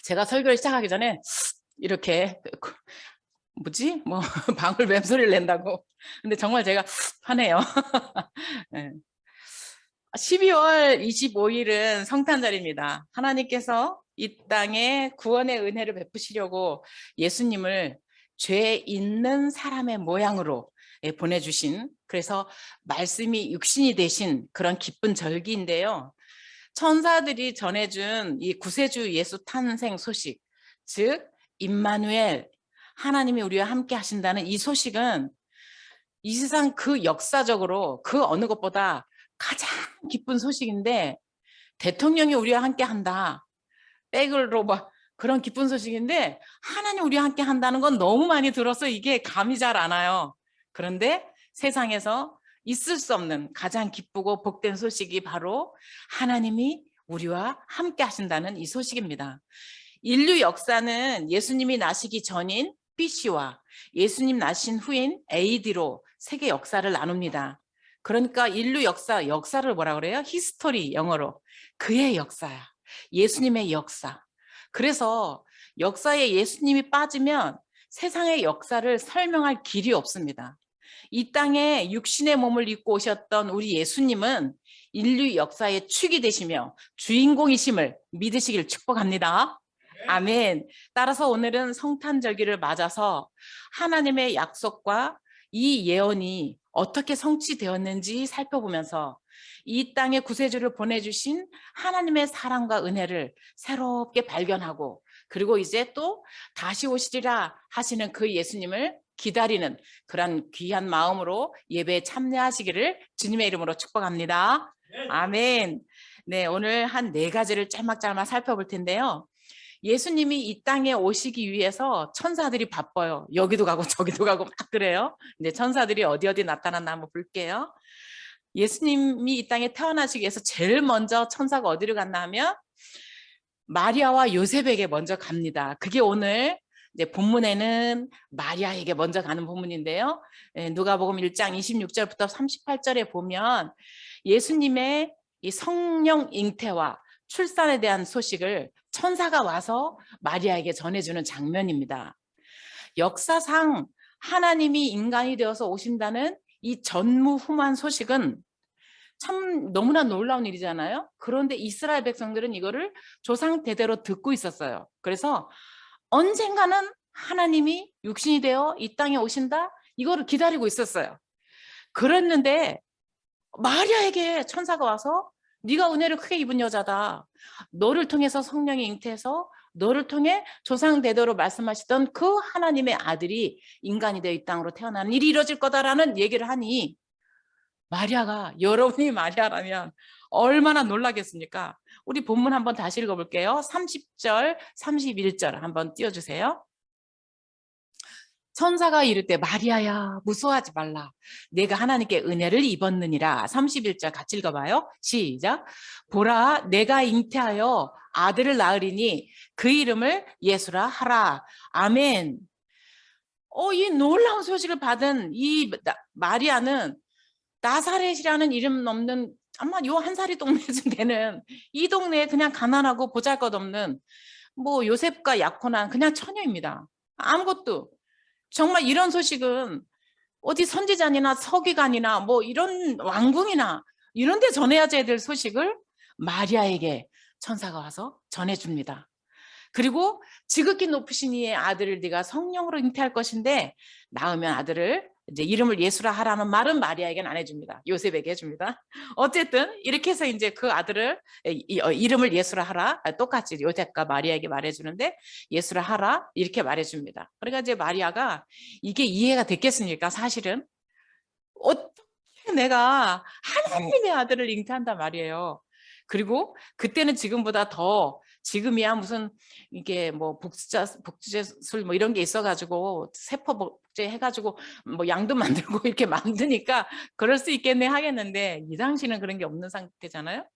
제가 설교를 시작하기 전에 이렇게 뭐지? 뭐 방울 뱀소리를 낸다고. 근데 정말 제가 하네요. 네. 12월 25일은 성탄절입니다. 하나님께서 이 땅에 구원의 은혜를 베푸시려고 예수님을 죄 있는 사람의 모양으로 보내주신, 그래서 말씀이 육신이 되신 그런 기쁜 절기인데요. 천사들이 전해준 이 구세주 예수 탄생 소식, 즉 임마누엘, 하나님이 우리와 함께 하신다는 이 소식은 이 세상 그 역사적으로 그 어느 것보다 가장 기쁜 소식인데, 대통령이 우리와 함께 한다, 백으로 막 그런 기쁜 소식인데 하나님 우리와 함께 한다는 건 너무 많이 들어서 이게 감이 잘 안 와요. 그런데 세상에서 있을 수 없는 가장 기쁘고 복된 소식이 바로 하나님이 우리와 함께 하신다는 이 소식입니다. 인류 역사는 예수님이 나시기 전인 BC와 예수님 나신 후인 AD로 세계 역사를 나눕니다. 그러니까 인류 역사를 뭐라 그래요? 히스토리, 영어로. 그의 역사야. 예수님의 역사. 그래서 역사에 예수님이 빠지면 세상의 역사를 설명할 길이 없습니다. 이 땅에 육신의 몸을 입고 오셨던 우리 예수님은 인류 역사의 축이 되시며 주인공이심을 믿으시길 축복합니다. 아멘. 따라서 오늘은 성탄절기를 맞아서 하나님의 약속과 이 예언이 어떻게 성취되었는지 살펴보면서 이 땅에 구세주를 보내주신 하나님의 사랑과 은혜를 새롭게 발견하고, 그리고 이제 또 다시 오시리라 하시는 그 예수님을 기다리는 그런 귀한 마음으로 예배에 참여하시기를 주님의 이름으로 축복합니다. 아멘. 네, 오늘 한 4가지를 짤막짤막 살펴볼 텐데요. 예수님이 이 땅에 오시기 위해서 천사들이 바빠요. 여기도 가고 저기도 가고 막 그래요. 근데 천사들이 어디 나타났나 한번 볼게요. 예수님이 이 땅에 태어나시기 위해서 제일 먼저 천사가 어디를 갔나 하면 마리아와 요셉에게 먼저 갑니다. 그게 오늘 이제 본문에는 마리아에게 먼저 가는 본문인데요. 누가복음 1장 26절부터 38절에 보면 예수님의 이 성령 잉태와 출산에 대한 소식을 천사가 와서 마리아에게 전해주는 장면입니다. 역사상 하나님이 인간이 되어서 오신다는 이 전무후무한 소식은 참 너무나 놀라운 일이잖아요. 그런데 이스라엘 백성들은 이거를 조상 대대로 듣고 있었어요. 그래서 언젠가는 하나님이 육신이 되어 이 땅에 오신다, 이거를 기다리고 있었어요. 그랬는데 마리아에게 천사가 와서 네가 은혜를 크게 입은 여자다, 너를 통해서 성령이 잉태해서 너를 통해 조상 대대로 말씀하시던 그 하나님의 아들이 인간이 되어 이 땅으로 태어나는 일이 이루어질 거다라는 얘기를 하니, 마리아가, 여러분이 마리아라면 얼마나 놀라겠습니까? 우리 본문 한번 다시 읽어볼게요. 30절 31절 한번 띄워주세요. 천사가 이를 때 마리아야 무서워하지 말라, 내가 하나님께 은혜를 입었느니라. 31절 같이 읽어봐요. 시작. 보라, 내가 잉태하여 아들을 낳으리니 그 이름을 예수라 하라. 아멘. 이 놀라운 소식을 받은 이 마리아는 나사렛이라는 이름 없는, 아마 요 한 사리 동네쯤 되는 이 동네에 그냥 가난하고 보잘것없는 뭐 요셉과 약혼한 그냥 처녀입니다. 아무것도. 정말 이런 소식은 어디 선지자나 서기관이나 뭐 이런 왕궁이나 이런 데 전해야 될 소식을 마리아에게 천사가 와서 전해줍니다. 그리고 지극히 높으신 이의 아들을 네가 성령으로 잉태할 것인데 낳으면 아들을 이제 이름을 예수라 하라는 말은 마리아에게는 안 해줍니다. 요셉에게 해줍니다. 어쨌든 이렇게 해서 이제 그 아들을 이름을 예수라 하라, 똑같이 요셉과 마리아에게 말해주는데 예수라 하라 이렇게 말해줍니다. 그러니까 이제 마리아가 이게 이해가 됐겠습니까? 사실은 어떻게 내가 하나님의 아들을 잉태한단 말이에요. 그리고 그때는 지금보다 더, 지금이야 무슨 이게 뭐 복제술 뭐 이런 게 있어가지고 세포 복제 해가지고 뭐 양도 만들고 이렇게 만드니까 그럴 수 있겠네 하겠는데, 이 당시는 그런 게 없는 상태잖아요.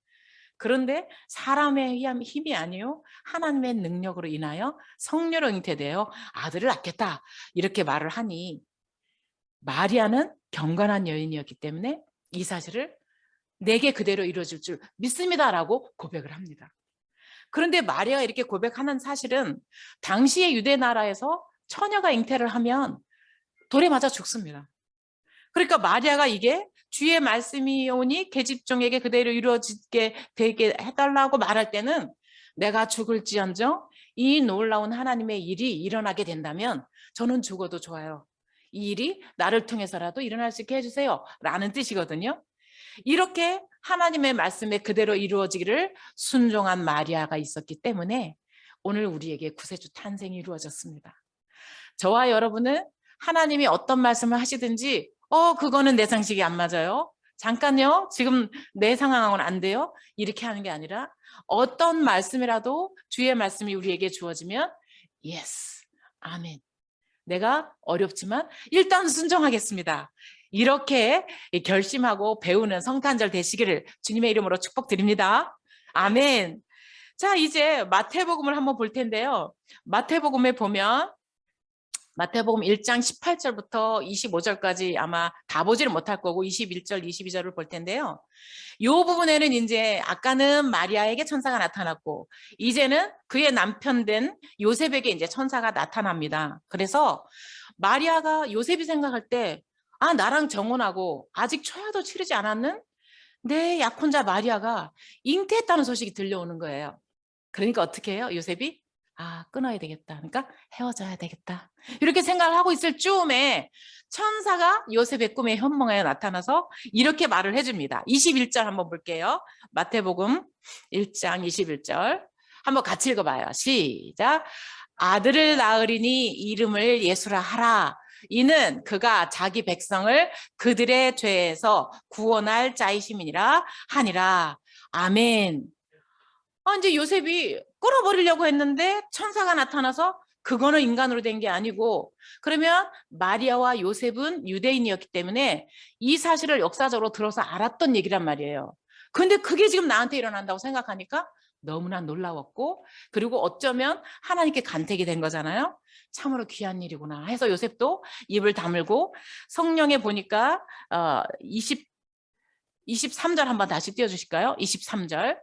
그런데 사람의 힘이 아니요 하나님의 능력으로 인하여 성령으로 잉태되어 아들을 낳겠다 이렇게 말을 하니, 마리아는 경건한 여인이었기 때문에 이 사실을 내게 그대로 이루어질 줄 믿습니다라고 고백을 합니다. 그런데 마리아가 이렇게 고백하는 사실은 당시의 유대 나라에서 처녀가 잉태를 하면 돌에 맞아 죽습니다. 그러니까 마리아가 이게 주의 말씀이 오니 계집종에게 그대로 이루어지게 되게 해달라고 말할 때는 내가 죽을지언정 이 놀라운 하나님의 일이 일어나게 된다면 저는 죽어도 좋아요. 이 일이 나를 통해서라도 일어날 수 있게 해주세요. 라는 뜻이거든요. 이렇게 하나님의 말씀에 그대로 이루어지기를 순종한 마리아가 있었기 때문에 오늘 우리에게 구세주 탄생이 이루어졌습니다. 저와 여러분은 하나님이 어떤 말씀을 하시든지 그거는 내 상식이 안 맞아요. 잠깐요. 지금 내 상황하고는 안 돼요. 이렇게 하는 게 아니라 어떤 말씀이라도 주의 말씀이 우리에게 주어지면 예스, 아멘. 내가 어렵지만 일단 순종하겠습니다. 이렇게 결심하고 배우는 성탄절 되시기를 주님의 이름으로 축복드립니다. 아멘. 자, 이제 마태복음을 한번 볼 텐데요. 마태복음에 보면 마태복음 1장 18절부터 25절까지 아마 다 보지를 못할 거고 21절, 22절을 볼 텐데요. 이 부분에는 이제 아까는 마리아에게 천사가 나타났고 이제는 그의 남편 된 요셉에게 이제 천사가 나타납니다. 그래서 마리아가 요셉이 생각할 때 나랑 정혼하고 아직 초야도 치르지 않았는 내 약혼자 마리아가 잉태했다는 소식이 들려오는 거예요. 그러니까 어떻게 해요? 요셉이 끊어야 되겠다. 그러니까 헤어져야 되겠다. 이렇게 생각을 하고 있을 즈음에 천사가 요셉의 꿈에 현몽하여 나타나서 이렇게 말을 해줍니다. 21절 한번 볼게요. 마태복음 1장 21절 한번 같이 읽어봐요. 시작. 아들을 낳으리니 이름을 예수라 하라. 이는 그가 자기 백성을 그들의 죄에서 구원할 자이심이니라 하니라. 아멘. 이제 요셉이 끌어버리려고 했는데 천사가 나타나서 그거는 인간으로 된 게 아니고 그러면 마리아와 요셉은 유대인이었기 때문에 이 사실을 역사적으로 들어서 알았던 얘기란 말이에요. 근데 그게 지금 나한테 일어난다고 생각하니까 너무나 놀라웠고 그리고 어쩌면 하나님께 간택이 된 거잖아요. 참으로 귀한 일이구나 해서 요셉도 입을 다물고 성령에 보니까 23절 한번 다시 띄워주실까요? 23절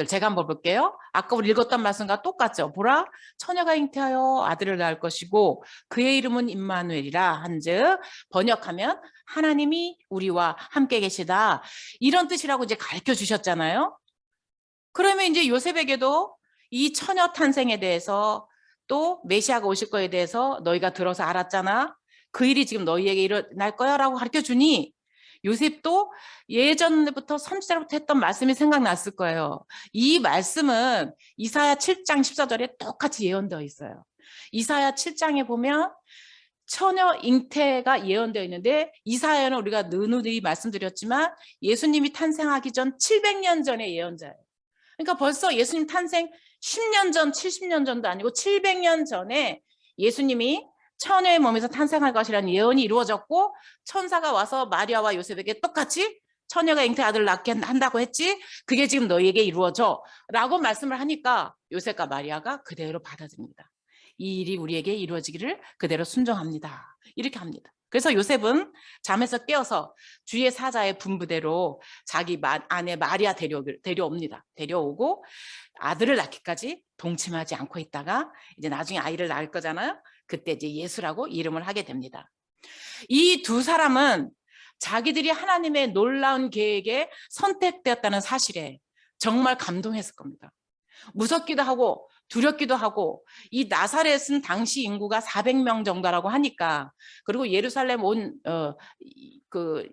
제가 한번 볼게요. 아까 우리 읽었던 말씀과 똑같죠. 보라 처녀가 잉태하여 아들을 낳을 것이고 그의 이름은 임마누엘이라 한즉 번역하면 하나님이 우리와 함께 계시다 이런 뜻이라고 이제 가르쳐 주셨잖아요. 그러면 이제 요셉에게도 이 처녀 탄생에 대해서 또 메시아가 오실 거에 대해서 너희가 들어서 알았잖아. 그 일이 지금 너희에게 일어날 거야 라고 가르쳐 주니 요셉도 예전부터 선지자로부터 했던 말씀이 생각났을 거예요. 이 말씀은 이사야 7장 14절에 똑같이 예언되어 있어요. 이사야 7장에 보면 처녀 잉태가 예언되어 있는데 이사야는 우리가 느누이 말씀드렸지만 예수님이 탄생하기 전 700년 전의 예언자예요. 그러니까 벌써 예수님 탄생 10년 전, 70년 전도 아니고 700년 전에 예수님이 처녀의 몸에서 탄생할 것이라는 예언이 이루어졌고 천사가 와서 마리아와 요셉에게 똑같이 처녀가 잉태 아들을 낳게 한다고 했지 그게 지금 너희에게 이루어져 라고 말씀을 하니까 요셉과 마리아가 그대로 받아들입니다. 이 일이 우리에게 이루어지기를 그대로 순종합니다. 이렇게 합니다. 그래서 요셉은 잠에서 깨어서 주의 사자의 분부대로 자기 아내 마리아 데려옵니다. 데려오고 아들을 낳기까지 동침하지 않고 있다가 이제 나중에 아이를 낳을 거잖아요. 그때 이제 예수라고 이름을 하게 됩니다. 이 두 사람은 자기들이 하나님의 놀라운 계획에 선택되었다는 사실에 정말 감동했을 겁니다. 무섭기도 하고 두렵기도 하고 이 나사렛은 당시 인구가 400명 정도라고 하니까 그리고 예루살렘 그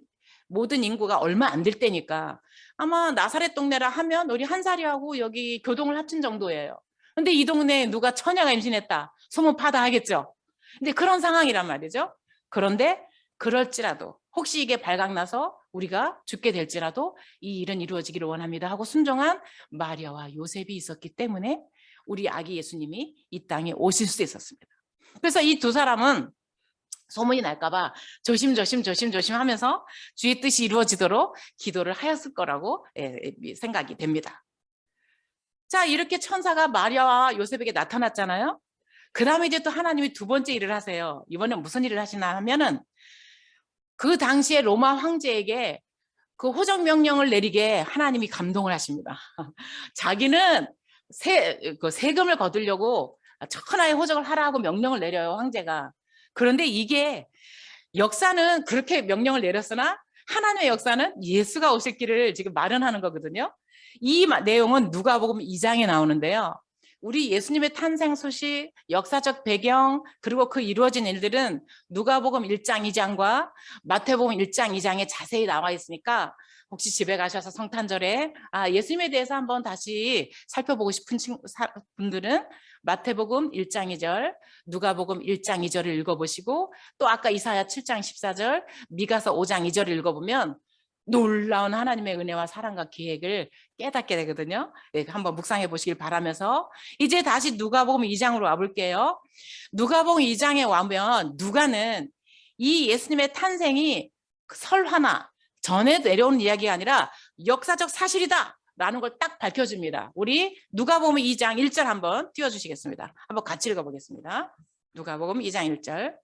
모든 인구가 얼마 안 될 때니까 아마 나사렛 동네라 하면 우리 한사리하고 여기 교동을 합친 정도예요. 근데 이 동네에 누가 처녀가 임신했다 소문 파다하겠죠. 근데 그런 상황이란 말이죠. 그런데 그럴지라도 혹시 이게 발각나서 우리가 죽게 될지라도 이 일은 이루어지기를 원합니다 하고 순종한 마리아와 요셉이 있었기 때문에 우리 아기 예수님이 이 땅에 오실 수 있었습니다. 그래서 이 두 사람은 소문이 날까봐 조심조심 하면서 주의 뜻이 이루어지도록 기도를 하였을 거라고 생각이 됩니다. 자, 이렇게 천사가 마리아와 요셉에게 나타났잖아요. 그 다음에 이제 또 하나님이 두 번째 일을 하세요. 이번엔 무슨 일을 하시나 하면은 그 당시에 로마 황제에게 그 호적 명령을 내리게 하나님이 감동을 하십니다. 자기는 세금을 거두려고 천하의 호적을 하라고 명령을 내려요, 황제가. 그런데 이게 역사는 그렇게 명령을 내렸으나 하나님의 역사는 예수가 오실 길을 지금 마련하는 거거든요. 이 내용은 누가복음 2장에 나오는데요. 우리 예수님의 탄생 소식, 역사적 배경, 그리고 그 이루어진 일들은 누가복음 1장 2장과 마태복음 1장 2장에 자세히 나와 있으니까 혹시 집에 가셔서 성탄절에 예수님에 대해서 한번 다시 살펴보고 싶은 분들은 마태복음 1장 2절, 누가복음 1장 2절을 읽어보시고 또 아까 이사야 7장 14절, 미가서 5장 2절을 읽어보면 놀라운 하나님의 은혜와 사랑과 계획을 깨닫게 되거든요. 네, 한번 묵상해 보시길 바라면서 이제 다시 누가복음 2장으로 와볼게요. 누가복음 2장에 와면 누가는 이 예수님의 탄생이 설화나 전에 내려온 이야기가 아니라 역사적 사실이다 라는 걸 딱 밝혀줍니다. 우리 누가복음 2장 1절 한번 띄워주시겠습니다. 한번 같이 읽어보겠습니다. 누가복음 2장 1절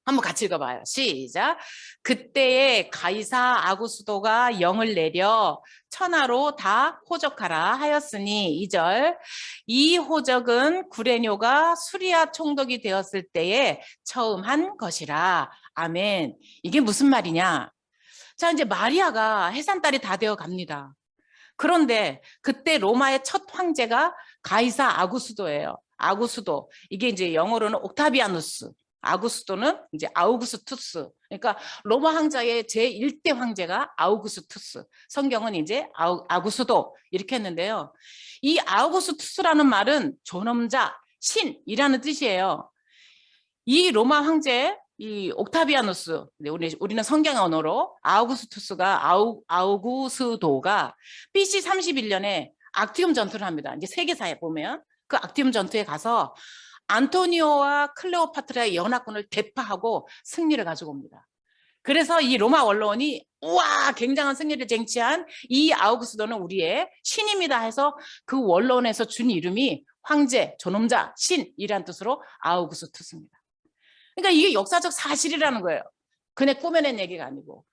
한번 같이 읽어봐요. 시작. 그때에 가이사 아구스도가 영을 내려 천하로 다 호적하라 하였으니 2절. 이 호적은 구레뇨가 수리아 총독이 되었을 때에 처음 한 것이라. 아멘. 이게 무슨 말이냐? 자, 이제 마리아가 해산달이 다 되어 갑니다. 그런데 그때 로마의 첫 황제가 가이사 아구스도예요. 아구스도. 이게 이제 영어로는 옥타비아누스. 아구스도는 이제 아우구스투스. 그러니까 로마 황제의 제1대 황제가 아우구스투스. 성경은 이제 아구스도 이렇게 했는데요. 이 아우구스투스라는 말은 존엄자, 신이라는 뜻이에요. 이 로마 황제 이 옥타비아누스, 우리는 성경 언어로 아우구스도가 BC 31년에 악티움 전투를 합니다. 이제 세계사에 보면 그 악티움 전투에 가서 안토니오와 클레오파트라의 연합군을 대파하고 승리를 가지고 옵니다. 그래서 이 로마 언론이 우와 굉장한 승리를 쟁취한 이 아우구스도는 우리의 신입니다 해서 그 원론에서 준 이름이 황제, 존엄자, 신이란 뜻으로 아우구스투스입니다. 그러니까 이게 역사적 사실이라는 거예요. 그네 꾸며낸 얘기가 아니고.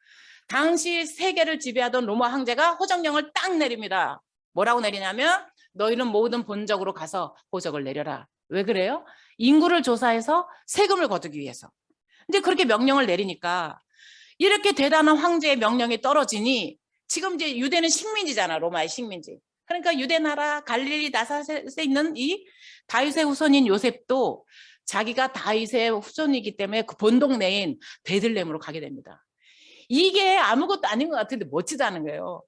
당시 세계를 지배하던 로마 황제가 호적령을 딱 내립니다. 뭐라고 내리냐면 너희는 모든 본적으로 가서 호적을 내려라. 왜 그래요? 인구를 조사해서 세금을 거두기 위해서. 이제 그렇게 명령을 내리니까 이렇게 대단한 황제의 명령이 떨어지니 지금 이제 유대는 식민지잖아. 로마의 식민지. 그러니까 유대 나라 갈릴리 나사렛에 있는 이 다윗의 후손인 요셉도 자기가 다윗의 후손이기 때문에 그 본동네인 베들레헴으로 가게 됩니다. 이게 아무것도 아닌 것 같은데 멋지다는 거예요.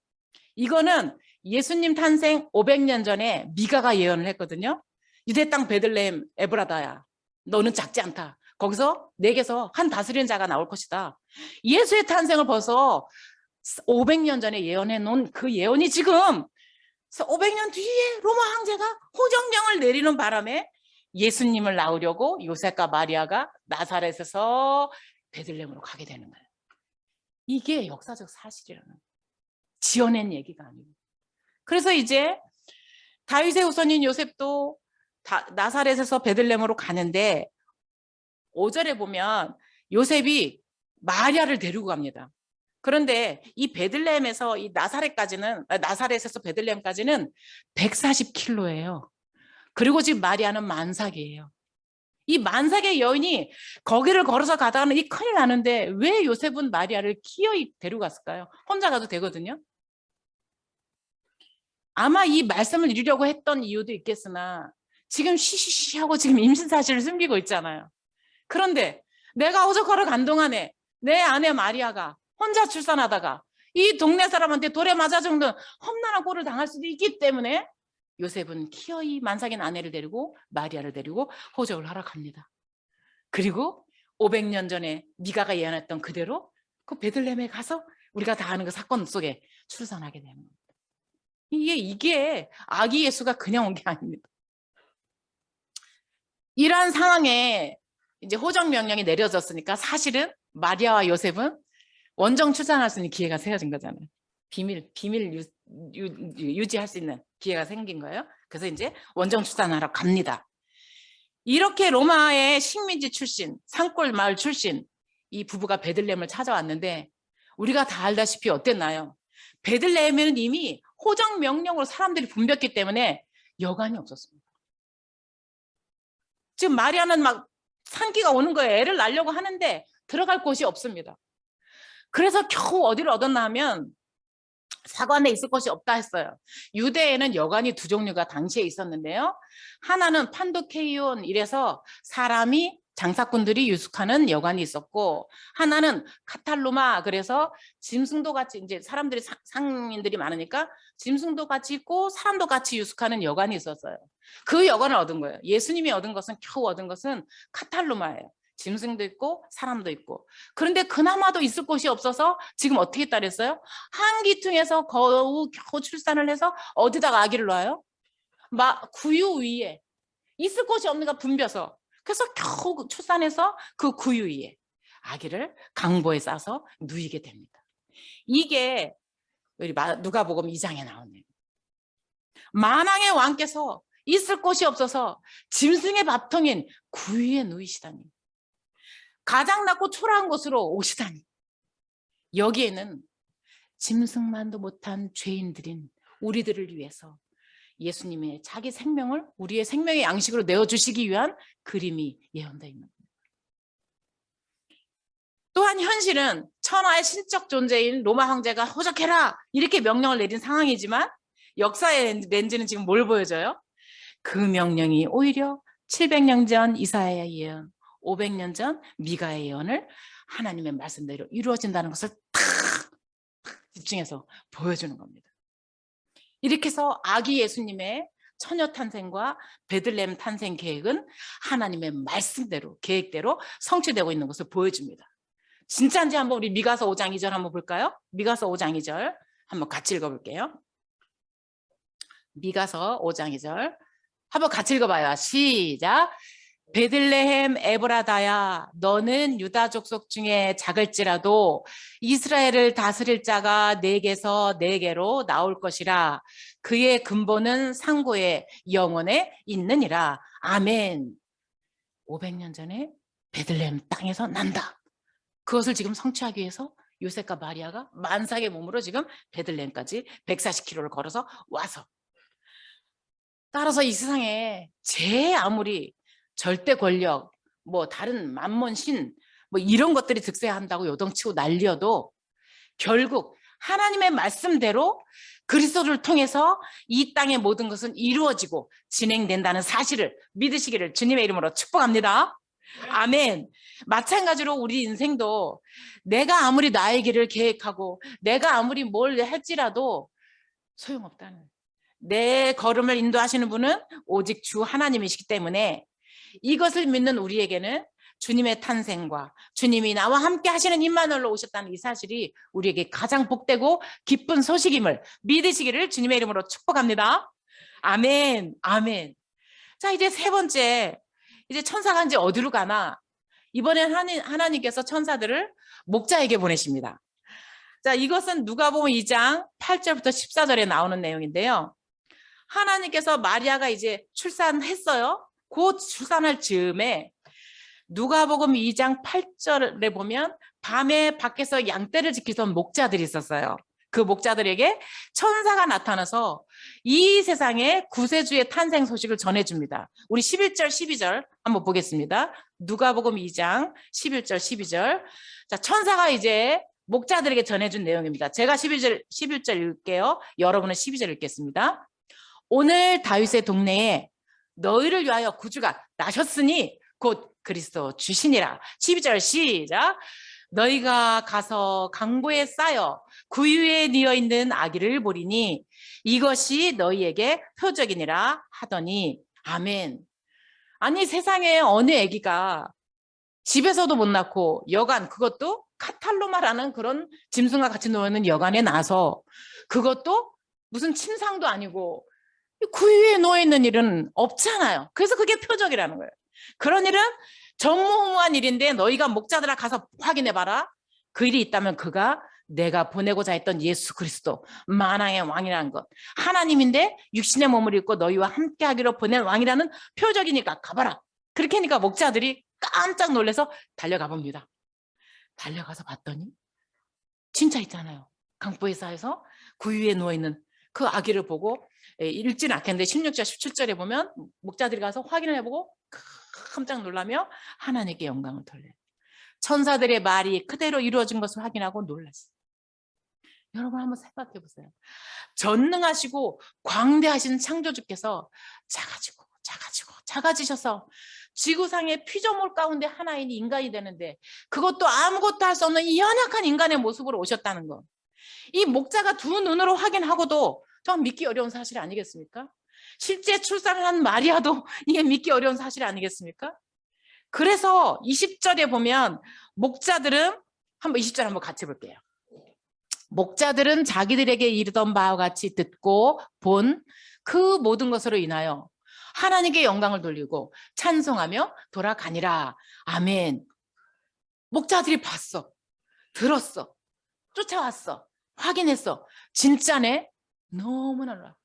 이거는 예수님 탄생 500년 전에 미가가 예언을 했거든요. 유대 땅 베들레헴 에브라다야, 너는 작지 않다. 거기서 내게서 한 다스리는 자가 나올 것이다. 예수의 탄생을 벌써 500년 전에 예언해 놓은 그 예언이 지금 500년 뒤에 로마 황제가 호정령을 내리는 바람에 예수님을 낳으려고 요셉과 마리아가 나사렛에서 베들레헴으로 가게 되는 거예요. 이게 역사적 사실이라는 거예요. 지어낸 얘기가 아니고. 그래서 이제 다윗의 후손인 요셉도 나사렛에서 베들레헴으로 가는데 5절에 보면 요셉이 마리아를 데리고 갑니다. 그런데 이 베들레헴에서 이 나사렛에서 베들레헴까지는 140km예요. 그리고 지금 마리아는 만삭이에요. 이 만삭의 여인이 거기를 걸어서 가다가는 이 큰일 나는데 왜 요셉은 마리아를 기어이 데려갔을까요? 혼자 가도 되거든요. 아마 이 말씀을 이루려고 했던 이유도 있겠으나 지금 쉬쉬쉬 하고 지금 임신 사실을 숨기고 있잖아요. 그런데 내가 호적하러 간 동안에 내 아내 마리아가 혼자 출산하다가 이 동네 사람한테 돌에 맞아 죽는 험난한 꼴을 당할 수도 있기 때문에 요셉은 기어이 만삭인 아내를 데리고 마리아를 데리고 호적을 하러 갑니다. 그리고 500년 전에 미가가 예언했던 그대로 그 베들레헴에 가서 우리가 다 아는 그 사건 속에 출산하게 되는 겁니다. 이게 아기 예수가 그냥 온 게 아닙니다. 이러한 상황에 이제 호적 명령이 내려졌으니까 사실은 마리아와 요셉은 원정 출산할 수 있는 기회가 세워진 거잖아요. 비밀 유지할 수 있는 기회가 생긴 거예요. 그래서 이제 원정 출산하러 갑니다. 이렇게 로마의 식민지 출신, 산골 마을 출신 이 부부가 베들레헴을 찾아왔는데 우리가 다 알다시피 어땠나요? 베들레헴에는 이미 호정 명령으로 사람들이 붐볐기 때문에 여관이 없었습니다. 지금 마리아는 막 산기가 오는 거예요. 애를 낳으려고 하는데 들어갈 곳이 없습니다. 그래서 겨우 어디를 얻었나 하면 사관에 있을 곳이 없다 했어요. 유대에는 여관이 두 종류가 당시에 있었는데요. 하나는 판두케이온 이래서 사람이 장사꾼들이 유숙하는 여관이 있었고, 하나는 카탈루마 그래서 짐승도 같이 이제 사람들이 상인들이 많으니까 짐승도 같이 있고 사람도 같이 유숙하는 여관이 있었어요. 그 여관을 얻은 거예요. 예수님이 얻은 것은 겨우 얻은 것은 카탈루마예요. 짐승도 있고 사람도 있고. 그런데 그나마도 있을 곳이 없어서 지금 어떻게 따랬어요? 한기퉁에서 겨우 출산을 해서 어디다가 아기를 놔요? 구유 위에 있을 곳이 없는가 붐벼서. 그래서 겨우 출산해서 그 구유 위에 아기를 강보에 싸서 누이게 됩니다. 이게 우리 누가복음 2장에 나오네요. 만왕의 왕께서 있을 곳이 없어서 짐승의 밥통인 구유에 누이시다니, 가장 낮고 초라한 곳으로 오시다니, 여기에는 짐승만도 못한 죄인들인 우리들을 위해서 예수님의 자기 생명을 우리의 생명의 양식으로 내어주시기 위한 그림이 예언되어 있는 겁니다. 또한 현실은 천하의 신적 존재인 로마 황제가 호적해라 이렇게 명령을 내린 상황이지만 역사의 렌즈는 지금 뭘 보여줘요? 그 명령이 오히려 700년 전 이사야의 예언, 500년 전 미가의 예언을 하나님의 말씀대로 이루어진다는 것을 탁 집중해서 보여주는 겁니다. 이렇게 해서 아기 예수님의 처녀 탄생과 베들레헴 탄생 계획은 하나님의 말씀대로 계획대로 성취되고 있는 것을 보여줍니다. 진짜인지 한번 우리 미가서 5장 2절 한번 볼까요? 미가서 5장 2절 한번 같이 읽어볼게요. 미가서 5장 2절 한번 같이 읽어봐요. 시작. 베들레헴 에브라다야, 너는 유다 족속 중에 작을지라도 이스라엘을 다스릴 자가 네게서 네게로 나올 것이라. 그의 근본은 상고의 영원에 있느니라. 아멘. 500년 전에 베들레헴 땅에서 난다. 그것을 지금 성취하기 위해서 요셉과 마리아가 만삭의 몸으로 지금 베들레헴까지 140km를 걸어서 와서, 따라서 이 세상에 제 아무리 절대 권력, 다른 만몬 신, 이런 것들이 득세한다고 요동치고 난리여도 결국 하나님의 말씀대로 그리스도를 통해서 이 땅의 모든 것은 이루어지고 진행된다는 사실을 믿으시기를 주님의 이름으로 축복합니다. 아멘. 마찬가지로 우리 인생도 내가 아무리 나의 길을 계획하고 내가 아무리 뭘 할지라도 소용없다는, 내 걸음을 인도하시는 분은 오직 주 하나님이시기 때문에 이것을 믿는 우리에게는 주님의 탄생과 주님이 나와 함께 하시는 임마누엘로 오셨다는 이 사실이 우리에게 가장 복되고 기쁜 소식임을 믿으시기를 주님의 이름으로 축복합니다. 아멘. 아멘. 자, 이제 세 번째, 이제 천사가 이제 어디로 가나? 이번엔 하나님께서 천사들을 목자에게 보내십니다. 자, 이것은 누가복음 2장 8절부터 14절에 나오는 내용인데요. 하나님께서 마리아가 이제 출산했어요. 곧 출산할 즈음에 누가복음 2장 8절에 보면 밤에 밖에서 양떼를 지키던 목자들이 있었어요. 그 목자들에게 천사가 나타나서 이 세상에 구세주의 탄생 소식을 전해줍니다. 우리 11절 12절 한번 보겠습니다. 누가복음 2장 11절 12절. 자, 천사가 이제 목자들에게 전해준 내용입니다. 제가 11절 읽을게요. 여러분은 12절 읽겠습니다. 오늘 다윗의 동네에 너희를 위하여 구주가 나셨으니 곧 그리스도 주시니라. 12절 시작. 너희가 가서 강보에 쌓여 구유에 뉘어 있는 아기를 보리니 이것이 너희에게 표적이니라 하더니 아멘. 아니, 세상에 어느 아기가 집에서도 못 낳고 여관, 그것도 카탈로마라는 그런 짐승과 같이 놓여있는 여관에 나서, 그것도 무슨 침상도 아니고 구유에 놓여있는 일은 없잖아요. 그래서 그게 표적이라는 거예요. 그런 일은 전무후무한 일인데 너희가 목자들아 가서 확인해봐라. 그 일이 있다면 그가 내가 보내고자 했던 예수 그리스도 만왕의 왕이라는 것, 하나님인데 육신의 몸을 입고 너희와 함께하기로 보낸 왕이라는 표적이니까 가봐라. 그렇게 하니까 목자들이 깜짝 놀라서 달려가 봅니다. 달려가서 봤더니 진짜 있잖아요. 강보의사에서 구유에 누워있는 그 아기를 보고 읽지는 않겠는데 16절 17절에 보면 목자들이 가서 확인을 해보고 깜짝 놀라며 하나님께 영광을 돌려요. 천사들의 말이 그대로 이루어진 것을 확인하고 놀랐어요. 여러분 한번 생각해 보세요. 전능하시고 광대하신 창조주께서 작아지셔서 지구상의 피조물 가운데 하나인 인간이 되는데 그것도 아무것도 할 수 없는 이 연약한 인간의 모습으로 오셨다는 것. 이 목자가 두 눈으로 확인하고도 좀 믿기 어려운 사실 아니겠습니까? 실제 출산을 한 마리아도 이게 믿기 어려운 사실 아니겠습니까? 그래서 20절에 보면 목자들은 한번 20절 한번 같이 볼게요. 목자들은 자기들에게 이르던 바와 같이 듣고 본 그 모든 것으로 인하여 하나님께 영광을 돌리고 찬송하며 돌아가니라. 아멘. 목자들이 봤어, 들었어, 쫓아왔어, 확인했어. 진짜네? 너무나 놀라.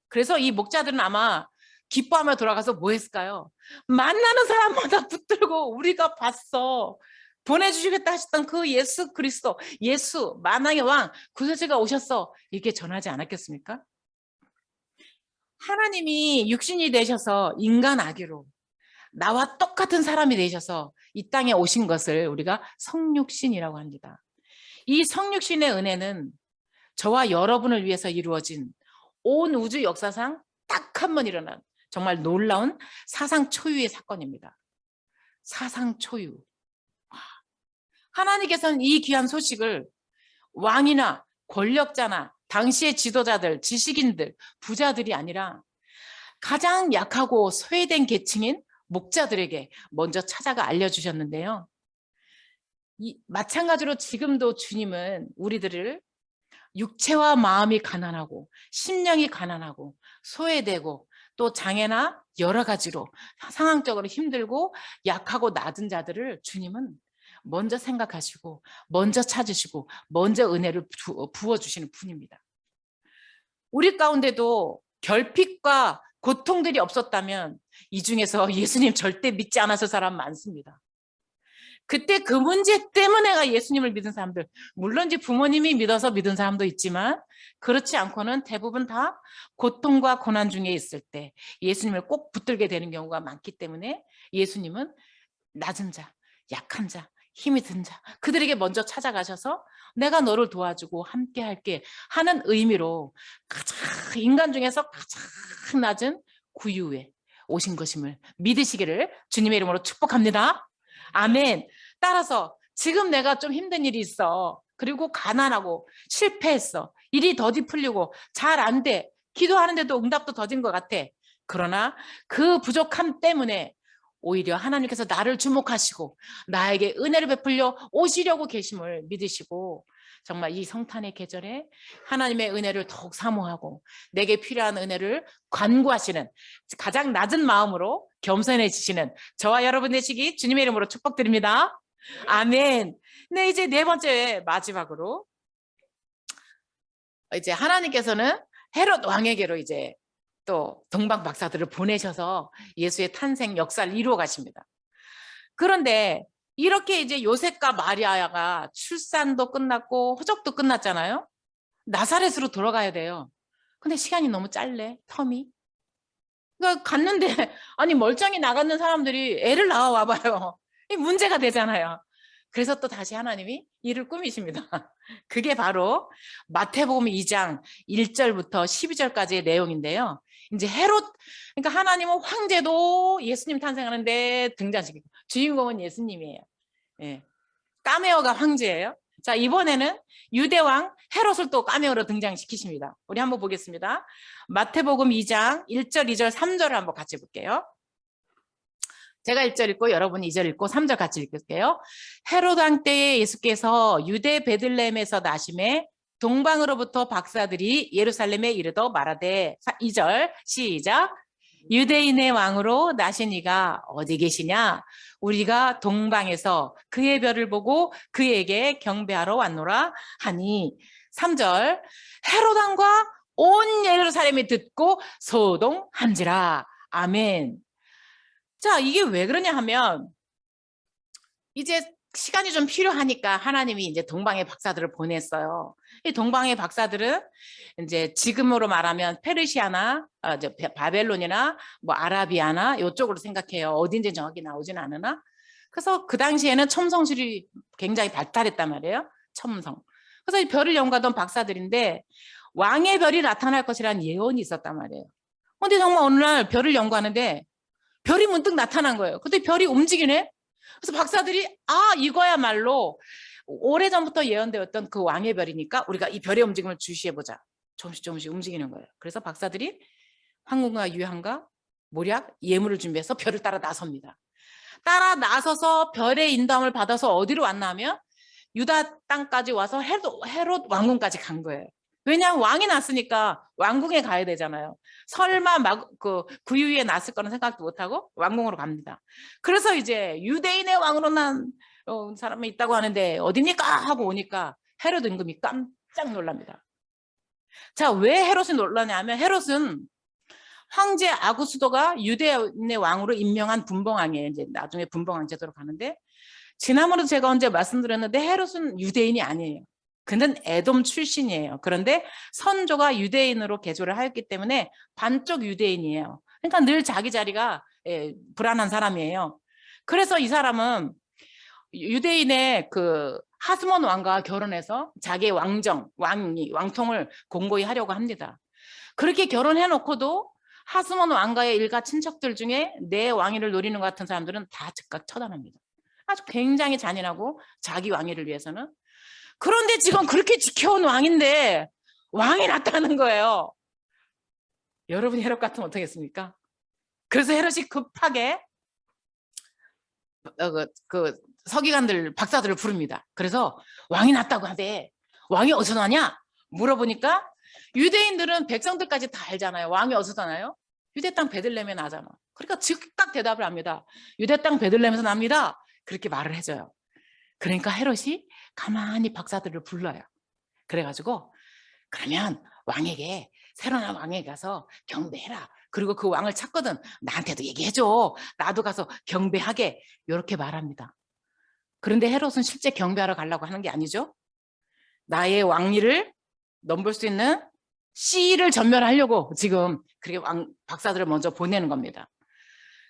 그래서 이 목자들은 아마 기뻐하며 돌아가서 뭐 했을까요? 만나는 사람마다 붙들고 우리가 봤어, 보내주시겠다 하셨던 그 예수 그리스도, 예수 만왕의 왕 구세주가 오셨어, 이렇게 전하지 않았겠습니까? 하나님이 육신이 되셔서 인간 아기로 나와 똑같은 사람이 되셔서 이 땅에 오신 것을 우리가 성육신이라고 합니다. 이 성육신의 은혜는 저와 여러분을 위해서 이루어진 온 우주 역사상 딱 한 번 일어난 정말 놀라운 사상 초유의 사건입니다. 사상 초유. 하나님께서는 이 귀한 소식을 왕이나 권력자나 당시의 지도자들, 지식인들, 부자들이 아니라 가장 약하고 소외된 계층인 목자들에게 먼저 찾아가 알려주셨는데요. 마찬가지로 지금도 주님은 우리들을 육체와 마음이 가난하고 심령이 가난하고 소외되고 또 장애나 여러 가지로 상황적으로 힘들고 약하고 낮은 자들을 주님은 먼저 생각하시고 먼저 찾으시고 먼저 은혜를 부어주시는 분입니다. 우리 가운데도 결핍과 고통들이 없었다면 이 중에서 예수님 절대 믿지 않았을 사람 많습니다. 그때 그 문제 때문에 예수님을 믿은 사람들, 물론 이제 부모님이 믿어서 믿은 사람도 있지만 그렇지 않고는 대부분 다 고통과 고난 중에 있을 때 예수님을 꼭 붙들게 되는 경우가 많기 때문에 예수님은 낮은 자, 약한 자, 힘이 든 자, 그들에게 먼저 찾아가셔서 내가 너를 도와주고 함께 할게 하는 의미로 가장 인간 중에서 가장 낮은 구유에 오신 것임을 믿으시기를 주님의 이름으로 축복합니다. 아멘. 따라서 지금 내가 좀 힘든 일이 있어. 그리고 가난하고 실패했어. 일이 더디 풀리고 잘 안 돼. 기도하는데도 응답도 더딘 것 같아. 그러나 그 부족함 때문에 오히려 하나님께서 나를 주목하시고 나에게 은혜를 베풀려 오시려고 계심을 믿으시고 정말 이 성탄의 계절에 하나님의 은혜를 더욱 사모하고 내게 필요한 은혜를 간구하시는 가장 낮은 마음으로 겸손해지시는 저와 여러분 되시기 주님의 이름으로 축복드립니다. 아멘. 네, 이제 네 번째 마지막으로 이제 하나님께서는 헤롯 왕에게로 이제 또 동방 박사들을 보내셔서 예수의 탄생 역사를 이루어 가십니다. 그런데 이렇게 이제 요셉과 마리아가 출산도 끝났고 호적도 끝났잖아요. 나사렛으로 돌아가야 돼요. 근데 시간이 너무 짧네, 텀이. 그러니까 갔는데 아니 멀쩡히 나가는 사람들이 애를 낳아 와봐요. 이 문제가 되잖아요. 그래서 또 다시 하나님이 일을 꾸미십니다. 그게 바로 마태복음 2장 1절부터 12절까지의 내용인데요. 이제 헤롯, 그러니까 하나님은 황제도 예수님 탄생하는데 등장시키고 주인공은 예수님이에요. 예. 까메오가 황제예요. 자, 이번에는 유대왕 헤롯을 또 까메오로 등장시키십니다. 우리 한번 보겠습니다. 마태복음 2장 1절, 2절, 3절을 한번 같이 볼게요. 제가 1절 읽고 여러분이 2절 읽고 3절 같이 읽을게요. 헤롯 왕 때에 예수께서 유대 베들레헴에서 나심에 동방으로부터 박사들이 예루살렘에 이르러 말하되 2절 시작. 유대인의 왕으로 나신 이가 어디 계시냐? 우리가 동방에서 그의 별을 보고 그에게 경배하러 왔노라 하니 3절 헤롯 왕과 온 예루살렘이 듣고 소동한지라. 아멘. 자, 이게 왜 그러냐 하면 이제 시간이 좀 필요하니까 하나님이 이제 동방의 박사들을 보냈어요. 이 동방의 박사들은 이제 지금으로 말하면 페르시아나 이제 바벨론이나 뭐 아라비아나 이쪽으로 생각해요. 어딘지 정확히 나오지는 않으나. 그래서 그 당시에는 첨성술이 굉장히 발달했단 말이에요. 첨성. 그래서 이 별을 연구하던 박사들인데 왕의 별이 나타날 것이라는 예언이 있었단 말이에요. 근데 정말 어느 날 별을 연구하는데 별이 문득 나타난 거예요. 근데 별이 움직이네. 그래서 박사들이 이거야말로 오래전부터 예언되었던 그 왕의 별이니까 우리가 이 별의 움직임을 주시해보자. 조금씩 조금씩 움직이는 거예요. 그래서 박사들이 황금과 유향과 모략, 예물을 준비해서 별을 따라 나섭니다. 따라 나서서 별의 인도함을 받아서 어디로 왔나 하면 유다 땅까지 와서 헤롯 왕궁까지 간 거예요. 왜냐하면 왕이 났으니까 왕궁에 가야 되잖아요. 설마 그 구유에 났을 거는 생각도 못하고 왕궁으로 갑니다. 그래서 이제 유대인의 왕으로 난 사람이 있다고 하는데 어딥니까 하고 오니까 헤롯 임금이 깜짝 놀랍니다. 자, 왜 헤롯이 놀라냐면 헤롯은 황제 아구스도가 유대인의 왕으로 임명한 분봉왕이에요. 이제 나중에 분봉왕 제도로 가는데 지난번에도 제가 언제 말씀드렸는데 헤롯은 유대인이 아니에요. 그는 에돔 출신이에요. 그런데 선조가 유대인으로 개조를 하였기 때문에 반쪽 유대인이에요. 그러니까 늘 자기 자리가 불안한 사람이에요. 그래서 이 사람은 유대인의 그 하스몬 왕과 결혼해서 자기의 왕통을 공고히 하려고 합니다. 그렇게 결혼해놓고도 하스몬 왕가의 일가 친척들 중에 내 왕위를 노리는 것 같은 사람들은 다 즉각 처단합니다. 아주 굉장히 잔인하고 자기 왕위를 위해서는. 그런데 지금 그렇게 지켜온 왕인데 왕이 나타나는 거예요. 여러분이 헤롯 같으면 어떻겠습니까? 그래서 헤롯이 급하게 그 서기관들 박사들을 부릅니다. 그래서 왕이 났다고 하대. 왕이 어디서 나냐 물어보니까 유대인들은 백성들까지 다 알잖아요. 왕이 어디서 나요? 유대 땅 베들레헴에 나잖아. 그러니까 즉각 대답을 합니다. 유대 땅 베들레헴에서 납니다. 그렇게 말을 해줘요. 그러니까 헤롯이 가만히 박사들을 불러요. 그래가지고 그러면 왕에게 새로 난 왕에게 가서 경배해라. 그리고 그 왕을 찾거든 나한테도 얘기해줘. 나도 가서 경배하게. 이렇게 말합니다. 그런데 헤롯은 실제 경배하러 가려고 하는 게 아니죠. 나의 왕위를 넘볼 수 있는 씨를 전멸하려고 지금 그렇게 박사들을 먼저 보내는 겁니다.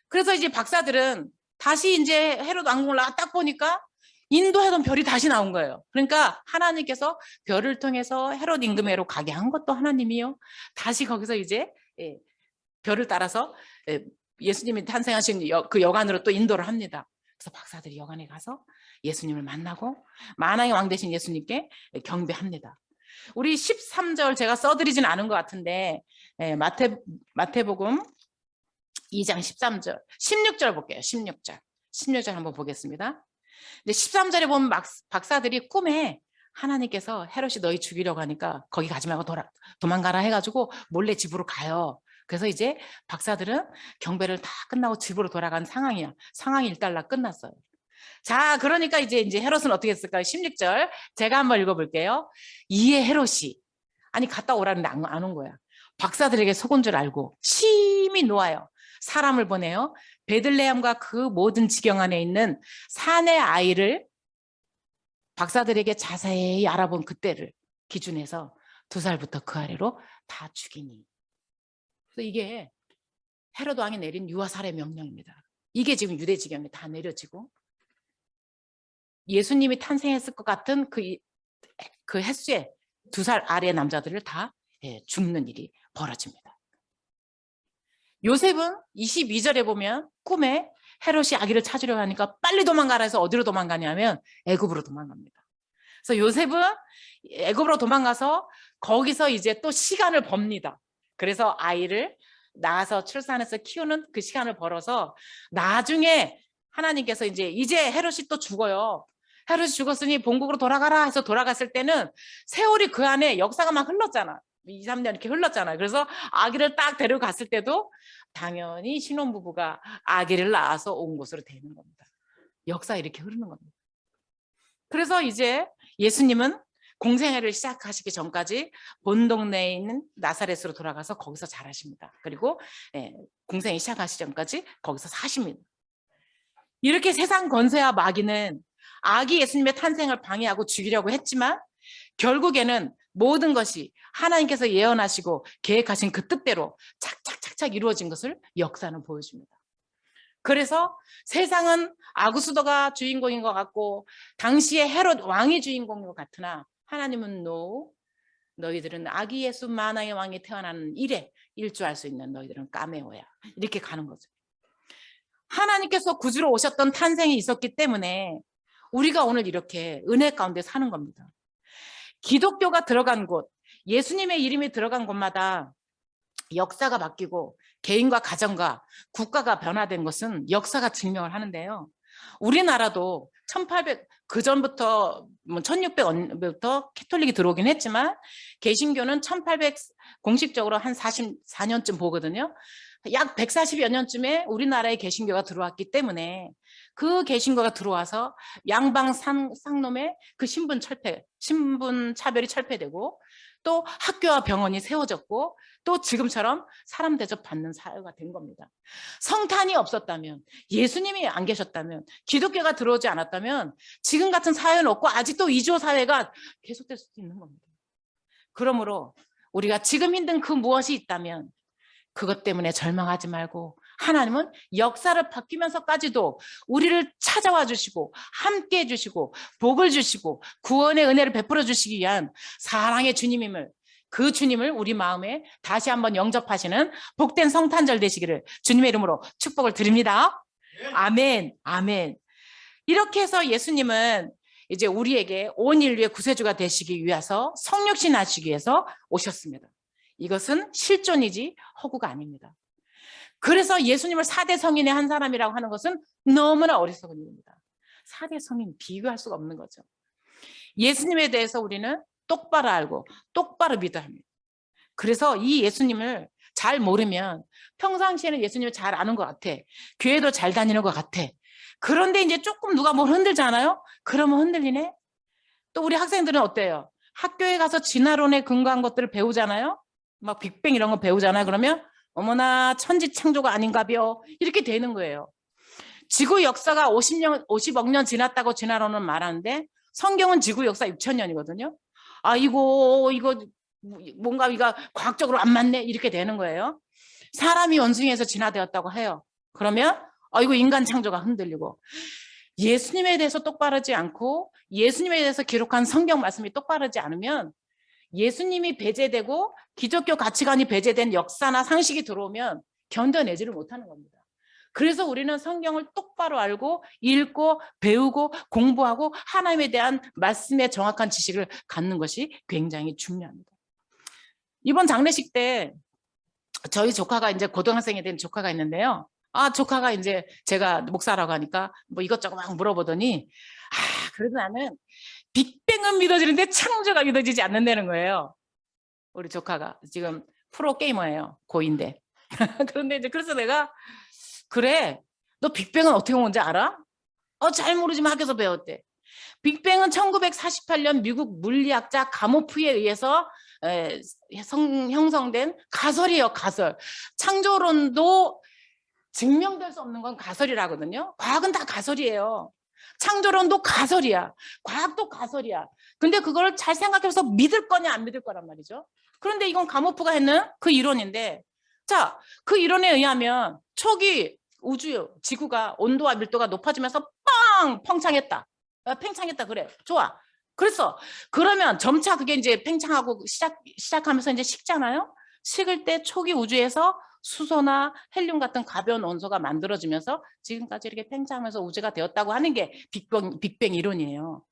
그래서 이제 박사들은 다시 이제 헤롯 왕궁을 딱 보니까 인도하던 별이 다시 나온 거예요. 그러니까 하나님께서 별을 통해서 헤롯 임금에로 가게 한 것도 하나님이요. 다시 거기서 이제 별을 따라서 예수님이 탄생하신 그 여관으로 또 인도를 합니다. 그래서 박사들이 여관에 가서 예수님을 만나고 만왕의 왕 되신 예수님께 경배합니다. 우리 13절 제가 써드리진 않은 것 같은데 마태복음 2장 13절 16절 볼게요. 16절 한번 보겠습니다. 13절에 보면 박사들이 꿈에 하나님께서 헤롯이 너희 죽이려고 하니까 거기 가지 말고 도망가라 해가지고 몰래 집으로 가요. 그래서 이제 박사들은 경배를 다 끝나고 집으로 돌아간 상황이야. 상황이 일단락 끝났어요. 자, 그러니까 이제 헤롯은 어떻게 했을까요? 16절 제가 한번 읽어볼게요. 이에 헤롯이 갔다 오라는데 안 온 거야. 박사들에게 속은 줄 알고 심히 놓아요. 사람을 보내요. 베들레헴과 그 모든 지경 안에 있는 산의 아이를 박사들에게 자세히 알아본 그때를 기준해서 2살부터 그 아래로 다 죽이니. 그래서 이게 헤롯 왕이 내린 유아살해 명령입니다. 이게 지금 유대 지경에 다 내려지고 예수님이 탄생했을 것 같은 그 햇수에 2살 아래 남자들을 다 죽는 일이 벌어집니다. 요셉은 22절에 보면 꿈에 헤롯이 아기를 찾으려고 하니까 빨리 도망가라 해서 어디로 도망가냐면 애굽으로 도망갑니다. 그래서 요셉은 애굽으로 도망가서 거기서 이제 또 시간을 법니다. 그래서 아이를 낳아서 출산해서 키우는 그 시간을 벌어서 나중에 하나님께서 이제 헤롯이 또 죽어요. 헤롯이 죽었으니 본국으로 돌아가라 해서 돌아갔을 때는 세월이 그 안에 역사가 막 흘렀잖아. 2, 3년 이렇게 흘렀잖아요. 그래서 아기를 딱 데려갔을 때도 당연히 신혼부부가 아기를 낳아서 온 곳으로 되는 겁니다. 역사 이렇게 흐르는 겁니다. 그래서 이제 예수님은 공생애를 시작하시기 전까지 본 동네에 있는 나사렛으로 돌아가서 거기서 자라십니다. 그리고 공생애 시작하시기 전까지 거기서 사십니다. 이렇게 세상 권세와 마귀는 아기 예수님의 탄생을 방해하고 죽이려고 했지만 결국에는 모든 것이 하나님께서 예언하시고 계획하신 그 뜻대로 착착착착 이루어진 것을 역사는 보여줍니다. 그래서 세상은 아구수도가 주인공인 것 같고 당시에 헤롯 왕이 주인공인 것 같으나 하나님은 no, 너희들은 아기 예수 만왕의 왕이 태어나는 일에 일조할 수 있는 너희들은 까메오야. 이렇게 가는 거죠. 하나님께서 구주로 오셨던 탄생이 있었기 때문에 우리가 오늘 이렇게 은혜 가운데 사는 겁니다. 기독교가 들어간 곳, 예수님의 이름이 들어간 곳마다 역사가 바뀌고 개인과 가정과 국가가 변화된 것은 역사가 증명을 하는데요. 우리나라도 1800 그전부터 1600부터 캐톨릭이 들어오긴 했지만 개신교는 1800 공식적으로 한 44년쯤 보거든요. 약 140여 년쯤에 우리나라에 개신교가 들어왔기 때문에 그 개신교가 들어와서 양방 상놈의 그 신분 차별이 철폐되고 또 학교와 병원이 세워졌고 또 지금처럼 사람 대접받는 사회가 된 겁니다. 성탄이 없었다면, 예수님이 안 계셨다면, 기독교가 들어오지 않았다면 지금 같은 사회는 없고 아직도 이주호 사회가 계속될 수도 있는 겁니다. 그러므로 우리가 지금 힘든 그 무엇이 있다면 그것 때문에 절망하지 말고 하나님은 역사를 바뀌면서까지도 우리를 찾아와 주시고 함께해 주시고 복을 주시고 구원의 은혜를 베풀어 주시기 위한 사랑의 주님임을, 그 주님을 우리 마음에 다시 한번 영접하시는 복된 성탄절 되시기를 주님의 이름으로 축복을 드립니다. 아멘, 아멘. 이렇게 해서 예수님은 이제 우리에게 온 인류의 구세주가 되시기 위해서 성육신 하시기 위해서 오셨습니다. 이것은 실존이지 허구가 아닙니다. 그래서 예수님을 4대 성인의 한 사람이라고 하는 것은 너무나 어리석은 일입니다. 4대 성인 비교할 수가 없는 거죠. 예수님에 대해서 우리는 똑바로 알고 똑바로 믿어야 합니다. 그래서 이 예수님을 잘 모르면 평상시에는 예수님을 잘 아는 것 같아. 교회도 잘 다니는 것 같아. 그런데 이제 조금 누가 뭘 흔들잖아요? 그러면 흔들리네? 또 우리 학생들은 어때요? 학교에 가서 진화론에 근거한 것들을 배우잖아요? 막 빅뱅 이런 거 배우잖아요. 그러면 어머나 천지창조가 아닌가벼 이렇게 되는 거예요. 지구 역사가 50억 년 지났다고 진화론은 말하는데 성경은 지구 역사 6,000년이거든요. 아 이거 뭔가 이거 과학적으로 안 맞네 이렇게 되는 거예요. 사람이 원숭이에서 진화되었다고 해요. 그러면 이거 인간 창조가 흔들리고 예수님에 대해서 똑바르지 않고 예수님에 대해서 기록한 성경 말씀이 똑바르지 않으면 예수님이 배제되고 기독교 가치관이 배제된 역사나 상식이 들어오면 견뎌내지를 못하는 겁니다. 그래서 우리는 성경을 똑바로 알고 읽고 배우고 공부하고 하나님에 대한 말씀의 정확한 지식을 갖는 것이 굉장히 중요합니다. 이번 장례식 때 저희 조카가 이제 고등학생이 된 조카가 있는데요. 조카가 이제 제가 목사라고 하니까 뭐 이것저것 막 물어보더니 그래도 나는 빅뱅은 믿어지는데 창조가 믿어지지 않는다는 거예요. 우리 조카가 지금 프로 게이머예요. 고2인데. 그런데 이제 그래서 내가 그래 너 빅뱅은 어떻게 온 건지 알아? 잘 모르지만 학교에서 배웠대. 빅뱅은 1948년 미국 물리학자 가모프에 의해서 형성된 가설이에요. 가설. 창조론도 증명될 수 없는 건 가설이라거든요. 과학은 다 가설이에요. 창조론도 가설이야. 과학도 가설이야. 근데 그걸 잘 생각해서 믿을 거냐 안 믿을 거란 말이죠. 그런데 이건 가모프가 했는 그 이론인데 자, 그 이론에 의하면 초기 우주, 지구가 온도와 밀도가 높아지면서 팽창했다. 팽창했다 그래. 좋아. 그래서 그러면 점차 그게 이제 팽창하고 시작하면서 이제 식잖아요. 식을 때 초기 우주에서 수소나 헬륨 같은 가벼운 원소가 만들어지면서 지금까지 이렇게 팽창하면서 우주가 되었다고 하는 게 빅뱅 이론이에요.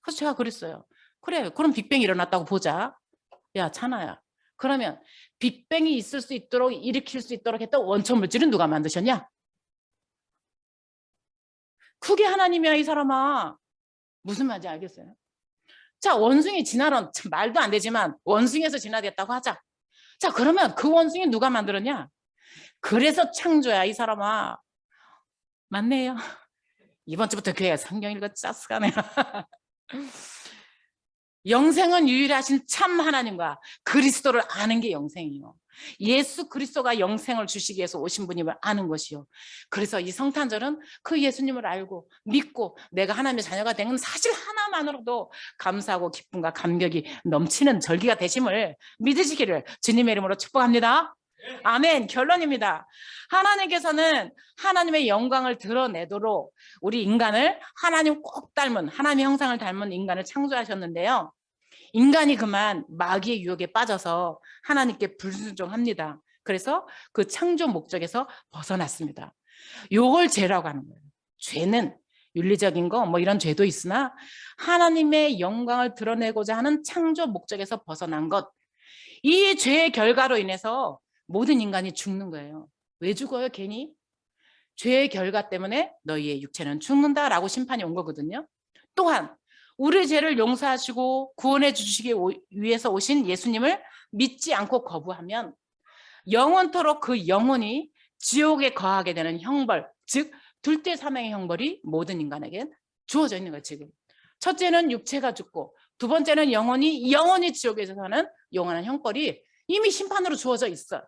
그래서 제가 그랬어요. 그래, 그럼 빅뱅이 일어났다고 보자. 야, 찬아야. 그러면 빅뱅이 있을 수 있도록 일으킬 수 있도록 했던 원천 물질은 누가 만드셨냐? 그게 하나님이야, 이 사람아. 무슨 말인지 알겠어요? 자, 원숭이 진화론 참 말도 안 되지만 원숭이에서 진화됐다고 하자. 자, 그러면 그 원숭이 누가 만들었냐? 그래서 창조야, 이 사람아. 맞네요. 이번 주부터 교회가 성경 읽어 짜스가네. 영생은 유일하신 참 하나님과 그리스도를 아는 게 영생이요. 예수 그리스도가 영생을 주시기 위해서 오신 분임을 아는 것이요. 그래서 이 성탄절은 그 예수님을 알고 믿고 내가 하나님의 자녀가 된 사실 하나만으로도 감사하고 기쁨과 감격이 넘치는 절기가 되심을 믿으시기를 주님의 이름으로 축복합니다. 아멘. 결론입니다. 하나님께서는 하나님의 영광을 드러내도록 우리 인간을 하나님 꼭 닮은 하나님의 형상을 닮은 인간을 창조하셨는데요. 인간이 그만 마귀의 유혹에 빠져서 하나님께 불순종합니다. 그래서 그 창조 목적에서 벗어났습니다. 요걸 죄라고 하는 거예요. 죄는 윤리적인 거 뭐 이런 죄도 있으나 하나님의 영광을 드러내고자 하는 창조 목적에서 벗어난 것, 이 죄의 결과로 인해서 모든 인간이 죽는 거예요. 왜 죽어요? 괜히? 죄의 결과 때문에 너희의 육체는 죽는다라고 심판이 온 거거든요. 또한 우리 죄를 용서하시고 구원해 주시기 위해서 오신 예수님을 믿지 않고 거부하면 영원토록 그 영혼이 지옥에 거하게 되는 형벌, 즉 둘째 사망의 형벌이 모든 인간에게 주어져 있는 거예요. 지금 첫째는 육체가 죽고 두 번째는 영혼이 지옥에서 사는 영원한 형벌이 이미 심판으로 주어져 있어.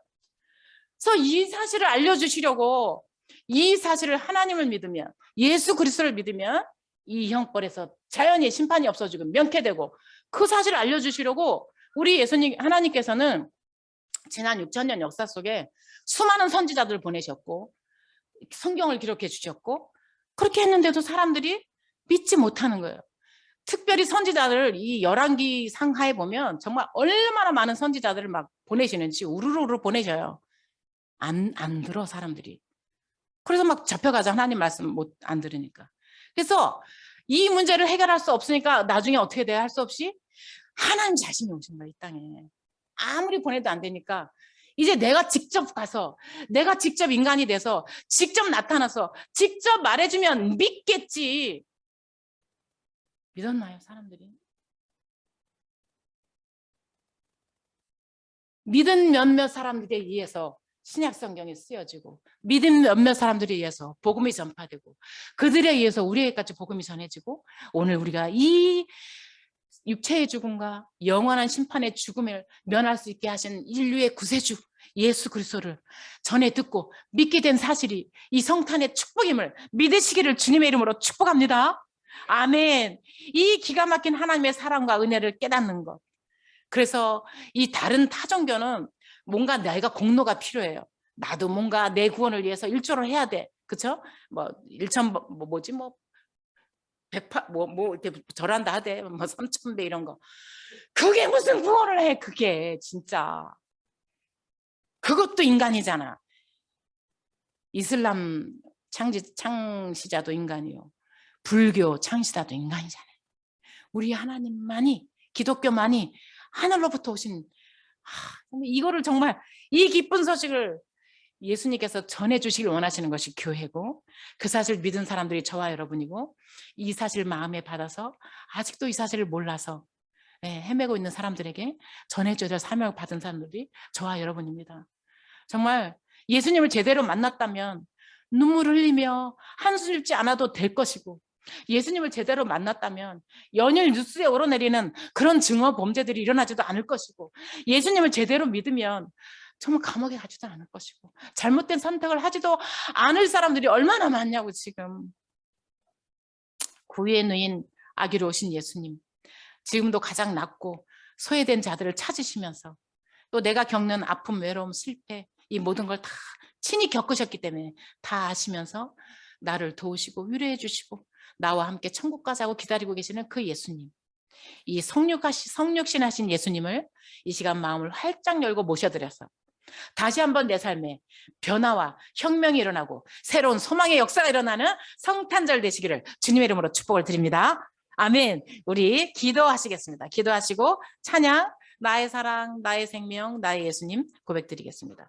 그래서 이 사실을 알려주시려고, 이 사실을 하나님을 믿으면, 예수 그리스도를 믿으면 이 형벌에서 자연히 심판이 없어지고 면케되고, 그 사실을 알려주시려고 우리 예수님 하나님께서는 지난 6,000년 역사 속에 수많은 선지자들을 보내셨고 성경을 기록해 주셨고, 그렇게 했는데도 사람들이 믿지 못하는 거예요. 특별히 선지자들을 이 열왕기 상하에 보면 정말 얼마나 많은 선지자들을 막 보내시는지 우르르 보내셔요. 안 들어 사람들이. 그래서 막 잡혀가자, 하나님 말씀 안 들으니까. 그래서 이 문제를 해결할 수 없으니까 나중에 어떻게 돼야 할 수 없이 하나님 자신이 오신 거예요, 이 땅에. 아무리 보내도 안 되니까 이제 내가 직접 가서, 내가 직접 인간이 돼서 직접 나타나서 직접 말해주면 믿겠지. 믿었나요, 사람들이? 믿은 몇몇 사람들에 의해서 신약 성경이 쓰여지고, 믿은 몇몇 사람들에 의해서 복음이 전파되고, 그들에 의해서 우리에게까지 복음이 전해지고, 오늘 우리가 이 육체의 죽음과 영원한 심판의 죽음을 면할 수 있게 하신 인류의 구세주 예수 그리스도를 전해 듣고 믿게 된 사실이 이 성탄의 축복임을 믿으시기를 주님의 이름으로 축복합니다. 아멘. 이 기가 막힌 하나님의 사랑과 은혜를 깨닫는 것. 그래서 이 다른 타종교는 뭔가 내가 공로가 필요해요. 나도 뭔가 내 구원을 위해서 일조를 해야 돼. 그렇죠? 뭐 1,000 이렇게 절한다 하대. 뭐 3,000배 이런 거. 그게 무슨 구원을 해? 그게 진짜. 그것도 인간이잖아. 이슬람 창시자도 인간이요. 불교 창시자도 인간이잖아요. 우리 하나님만이, 기독교만이 하늘로부터 오신, 이거를 정말 이 기쁜 소식을 예수님께서 전해주시길 원하시는 것이 교회고, 그 사실을 믿은 사람들이 저와 여러분이고, 이 사실을 마음에 받아서 아직도 이 사실을 몰라서 헤매고 있는 사람들에게 전해줘야 될 사명을 받은 사람들이 저와 여러분입니다. 정말 예수님을 제대로 만났다면 눈물 흘리며 한숨 잃지 않아도 될 것이고, 예수님을 제대로 만났다면 연일 뉴스에 오르내리는 그런 증오 범죄들이 일어나지도 않을 것이고, 예수님을 제대로 믿으면 정말 감옥에 가지도 않을 것이고, 잘못된 선택을 하지도 않을 사람들이 얼마나 많냐고. 지금 구유에 누인 아기로 오신 예수님, 지금도 가장 낮고 소외된 자들을 찾으시면서 또 내가 겪는 아픔, 외로움, 실패, 이 모든 걸 다 친히 겪으셨기 때문에 다 아시면서 나를 도우시고 위로해 주시고 나와 함께 천국 가자고 기다리고 계시는 그 예수님, 이 성육신 하신 예수님을 이 시간 마음을 활짝 열고 모셔드려서 다시 한번 내 삶에 변화와 혁명이 일어나고 새로운 소망의 역사가 일어나는 성탄절 되시기를 주님의 이름으로 축복을 드립니다. 아멘. 우리 기도하시겠습니다. 기도하시고 찬양, 나의 사랑, 나의 생명, 나의 예수님 고백드리겠습니다.